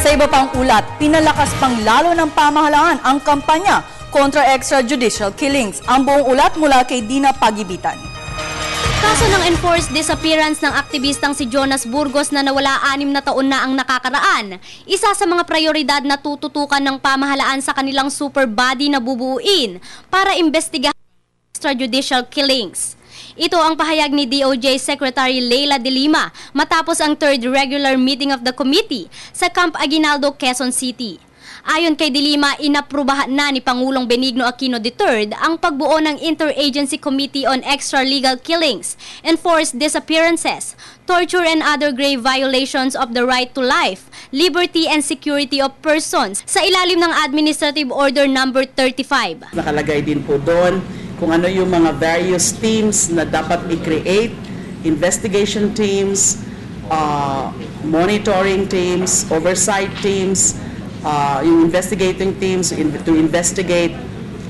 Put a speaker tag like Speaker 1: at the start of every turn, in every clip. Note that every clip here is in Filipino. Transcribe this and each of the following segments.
Speaker 1: Sa iba pang ulat, pinalakas pang lalo ng pamahalaan ang kampanya kontra extrajudicial killings. Ang buong ulat mula kay Dina Pagibitan.
Speaker 2: Kaso ng enforced disappearance ng aktivistang si Jonas Burgos na nawala 6 na taon na ang nakakaraan, isa sa mga prioridad na tututukan ng pamahalaan sa kanilang super body na bubuuin para imbestigahan extrajudicial killings. Ito ang pahayag ni DOJ Secretary Leila de Lima matapos ang 3rd regular meeting of the committee sa Camp Aguinaldo, Quezon City. Ayon kay de Lima, inaprubahan na ni Pangulong Benigno Aquino III ang pagbuo ng Interagency Committee on Extralegal Killings, Enforced Disappearances, Torture and other grave violations of the right to life, liberty and security of persons sa ilalim ng Administrative Order No. 35.
Speaker 3: Nakalagay din po doon kung ano yung mga various teams na dapat i-create, investigation teams, monitoring teams, oversight teams, yung investigating teams to investigate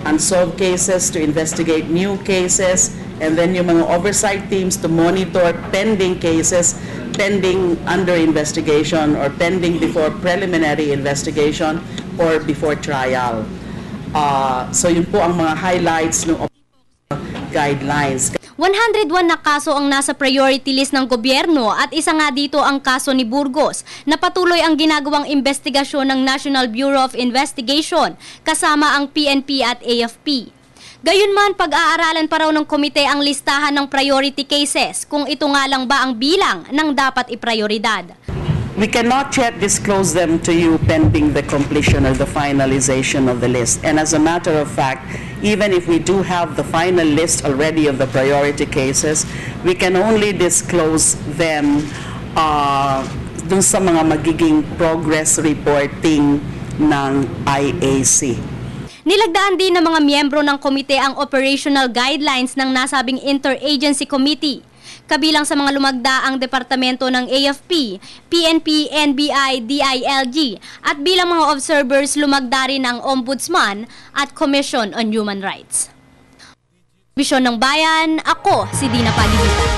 Speaker 3: unsolved cases, to investigate new cases, and then yung mga oversight teams to monitor pending cases, pending under investigation or pending before preliminary investigation or before trial. So yun po ang mga highlights ng guidelines.
Speaker 2: 101 na kaso ang nasa priority list ng gobyerno at isa nga dito ang kaso ni Burgos na patuloy ang ginagawang investigasyon ng National Bureau of Investigation kasama ang PNP at AFP. Gayunman, pag-aaralan pa raw ng komite ang listahan ng priority cases kung ito nga lang ba ang bilang ng dapat iprioridad.
Speaker 3: We cannot yet disclose them to you pending the completion or the finalization of the list. And as a matter of fact, even if we do have the final list already of the priority cases, we can only disclose them dun sa mga magiging progress reporting ng IAC.
Speaker 2: Nilagdaan din ng mga miyembro ng komite ang operational guidelines ng nasabing Interagency Committee. Kabilang sa mga lumagda ang departamento ng AFP, PNP, NBI, DILG at bilang mga observers lumagda rin ang Ombudsman at Commission on Human Rights. Bisyon ng Bayan, ako si Dina Pagibitan.